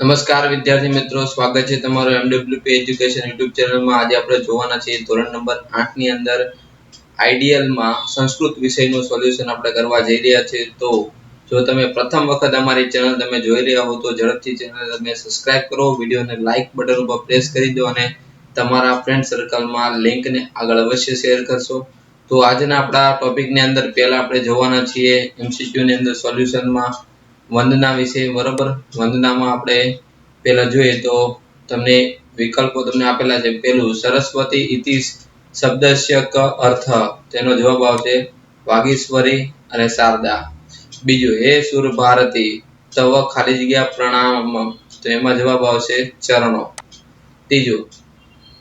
નમસ્કાર વિદ્યાર્થી મિત્રો, સ્વાગત છે તમારું MWP એજ્યુકેશન યુટ્યુબ ચેનલમાં। આજે આપણે જોવાના છીએ ધોરણ નંબર 8 ની અંદર આઈડિયલમાં સંસ્કૃત વિષયનું સોલ્યુશન આપણે કરવા જઈ રહ્યા છીએ। તો જો તમે પ્રથમ વખત અમારી ચેનલ તમે જોઈ રહ્યા હો તો ઝડપથી ચેનલ તમે સબસ્ક્રાઇબ કરો, વિડિયોને લાઈક બટન ઉપર પ્રેસ કરી દો અને તમારા ફ્રેન્ડ સર્કલમાં લિંકને આગળ અવશ્ય શેર કરશો। તો આજના આપણા ટોપિકની અંદર પહેલા આપણે જોવાના છીએ MCQ ની અંદર સોલ્યુશનમાં વંદના વિશે। બરાબર, વંદનામાં આપણે પહેલા જોઈએ તો તમને વિકલ્પો તમને આપેલા છે। પહેલું સરસ્વતી ઇતિ શબ્દસ્ય ક અર્થ, તેનો જવાબ આવશે વાગીશ્વરી અને શારદા। બીજું હે સુર ભારતી તવ ખાલી જગ્યા પ્રણામ, તો એમાં જવાબ આવશે ચરણો। ત્રીજું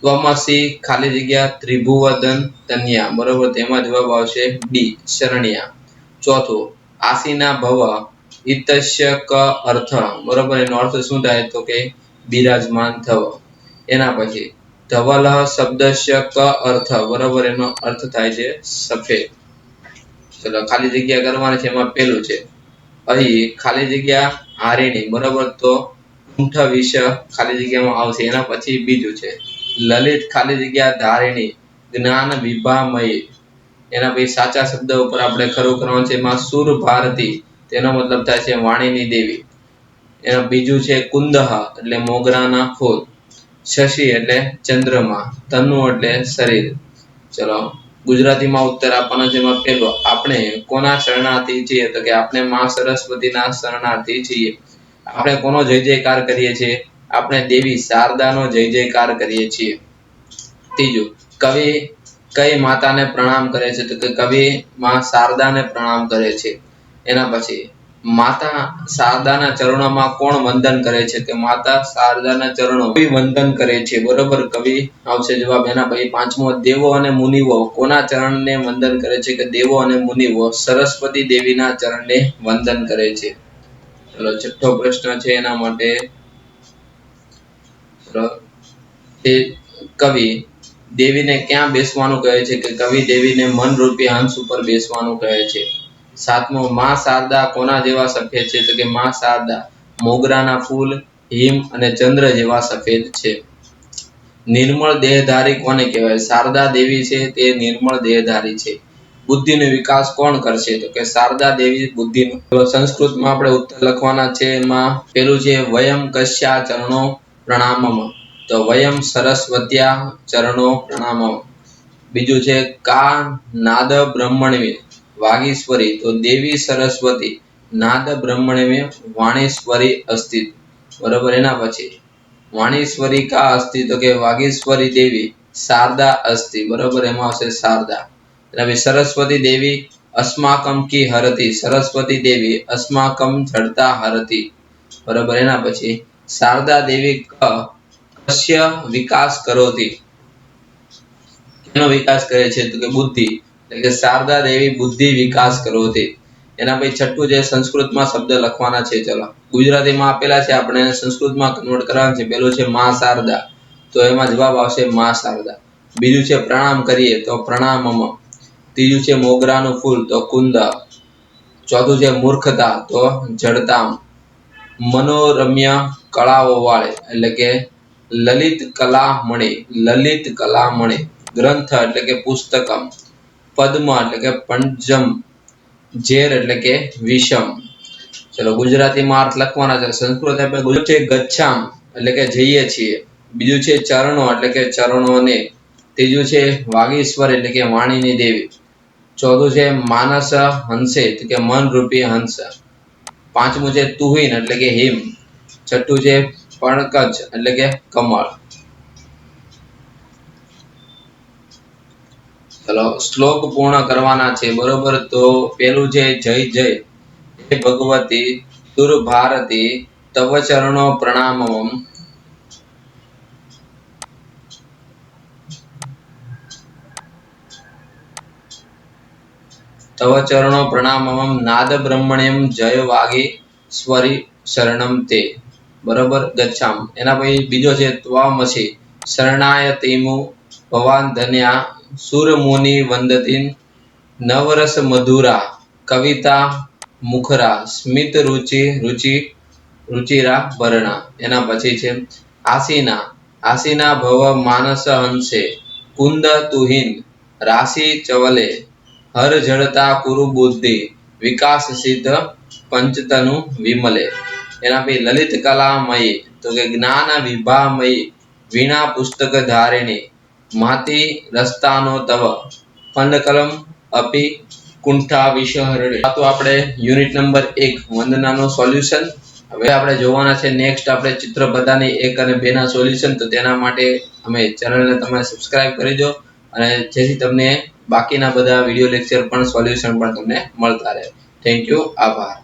ત્વમસી ખાલી જગ્યા ત્રિભુવન તન્યા, બરોબર, તેમાં જવાબ આવશે ડી શરણ્યા। ચોથું આસીના ભવ ઇતસ્ય ક અર્થ, બરોબર, એનો અર્થ શું થાય તો કે બિરાજમાન થવ। એના પછી ધવલ શબ્દસ્ય ક અર્થ, બરોબર, એનો અર્થ થાય છે સફેદ। ચલો ખાલી જગ્યા કરવાની છે, એમાં પહેલું છે અહીં ખાલી જગ્યા હારિણી, બરોબર, તો ઊંઠ વિષ ખાલી જગ્યામાં આવશે। એના પછી બીજું છે લલિત ખાલી જગ્યા ધારિણી જ્ઞાન વિભામયી, એના પછી સાચા શબ્દ ઉપર આપણે ખરું કરવાનું છે। એમાં સુર ભારતી તેનો મતલબ થાય છે વાણીની દેવી। એના બીજું છે કુંદહ એટલે મોગરાના ફૂલ, શશી એટલે ચંદ્રમા, તનુ એટલે શરીર। ચલો ગુજરાતીમાં ઉત્તર આપવાનો છે। એમાં પહેલો આપણે કોના શરણાર્થી છીએ તો કે આપણે માં સરસ્વતીના શરણાર્થી છીએ। આપણે કોનો જય જયકાર કરીએ છીએ? આપણે દેવી શારદાનો જય જયકાર કરીએ છીએ। ત્રીજું કવિ કઈ માતાને પ્રણામ કરે છે તો કે કવિ માં શારદાને પ્રણામ કરે છે। એના પછી માતા શારદાના ચરણોમાં કોણ વંદન કરે છે? કે માતા શારદાના ચરણો વંદન કરે છે, બરોબર, કવિ આવશે જવાબ। એના પછી પાંચમો દેવો અને મુનિઓ કોના ચરણને વંદન કરે છે? કે દેવો અને મુનિઓ સરસ્વતી દેવીના ચરણને વંદન કરે છે। ચલો છઠ્ઠો પ્રશ્ન છે એના માટે કવિ દેવીને ક્યાં બેસવાનું કહે છે? કે કવિ દેવીને મન રૂપી હંસ ઉપર બેસવાનું કહે છે। સાતમો માં શારદા કોના જેવા સફેદ છે? તો કે માં શારદા મોગરાના ફૂલ, હિમ અને ચંદ્ર જેવા સફેદ છે। નિર્મળ દેહધારી કોને કહેવાય? શારદા દેવી છે તે નિર્મળ દેહધારી છે। બુદ્ધિનો વિકાસ કોણ કરશે? તો કે શારદા દેવી બુદ્ધિનો। સંસ્કૃતમાં આપણે ઉત્તર લખવાના છે। એમાં પેલું છે વયમ કસ્યા ચરણો પ્રણામમ, તો વયમ સરસ્વત્યા ચરણો પ્રણામમ। બીજું છે કા નાદ બ્રહ્મણ્ય વાગીશ્વરી, તો દેવી સરસ્વતી નાદ બ્રહ્મણ્ય વાણીશ્વરી અસ્તિ, બરોબર। એના પછી વાણીશ્વરી કા અસ્તિ તો કે વાગીશ્વરી દેવી શારદા અસ્તિ, બરોબર, એમાં આવશે શારદા। એટલે સરસ્વતી દેવી અસ્માકમ કી હરતી, સરસ્વતી દેવી અસ્માકમ જડતા હરતી, બરોબર। એના પછી શારદા દેવી કસ્ય વિકાસ કરોતી, એનો વિકાસ કરે છે તો કે બુદ્ધિ, એટલે કે શારદા દેવી બુદ્ધિ વિકાસ કરોતી। એના પછી છઠ્ઠું છે સંસ્કૃતમાં શબ્દ લખવાના છે। ચલો ગુજરાતીમાં આપેલા છે, આપણે સંસ્કૃતમાં કન્વર્ટ કરવાના છે। પેલું છે માં શારદા, તો એમાં જવાબ આવશે માં શારદા। બીજું છે પ્રણામ કરીએ તો પ્રણામમ। ત્રીજું છે મોગરાનું ફૂલ તો કુંદ। ચોથું છે મૂર્ખતા તો જડતામ। મનોરમ્ય કળાઓ વાળે એટલે કે લલિત કલામણી, લલિત કલામણી। ગ્રંથ એટલે કે પુસ્તકમ। પદ્મ એટલે કે પંચમ। ઝેર એટલે કે વિષમ। ચલો ગુજરાતીમાં અર્થ લખવાના છે। સંસ્કૃત આપણે ગુજરાત છે ગચ્છામ એટલે કે જઈએ છીએ। બીજું છે ચરણો એટલે કે ચરણોને। ત્રીજું છે વાગીશ્વર એટલે કે વાણીની દેવી। ચોથું છે માનસ હંસે એટલે કે મન રૂપી હંસ। પાંચમું છે તુહિન એટલે કે હિમ। છઠ્ઠું છે પણકજ એટલે કે કમળ। ચલો શ્લોક પૂર્ણ કરવાના છે, બરોબર। તો પેલું છે જય જય હે ભગવતી સુર ભારતી તવ ચરણો પ્રણામમ, તવ ચરણો પ્રણામમ નાદ બ્રહ્મણ્યમ જય વાગીશ્વરી શરણમ તે, બરોબર, ગચ્છામ। એના પછી બીજો છે ત્વમસી શરણાયતિમુ ભવાન ધન્યા સુર મુનિ વંદતી નવરસ મધુરા કવિતા મુખરા સ્મિત રુચિ રુચિ રુચિરા વર્ણા. એના પછી છે આસીના. આસીના ભવ માનસ હંસે, કુંદ તુહિન રાશિ ચવલે, હર જડતા કુરુ બુદ્ધિ, વિકાસ સિદ્ધ પંચતનુ વિમલે. એના પછી લલિત કલામયી, તો કે જ્ઞાન વિભામયી, વીણા પુસ્તક ધારિણી, માતી રસ્તાનો તવ, ખંડ કલમ અપી કુંઠા વિષહરણે. આ તો આપણે યુનિટ નંબર 1 વંદનાનો સોલ્યુશન. હવે આપણે જોવાના છે નેક્સ્ટ આપણે ચિત્રપદાની 1 અને 2 ના સોલ્યુશન. તો તેના માટે અમે ચેનલને તમે સબસ્ક્રાઇબ કરી દો, અને જેથી તમને બાકીના બધા વિડિયો લેક્ચર પણ સોલ્યુશન પણ તમને મળતા રહે. Thank you. આભાર.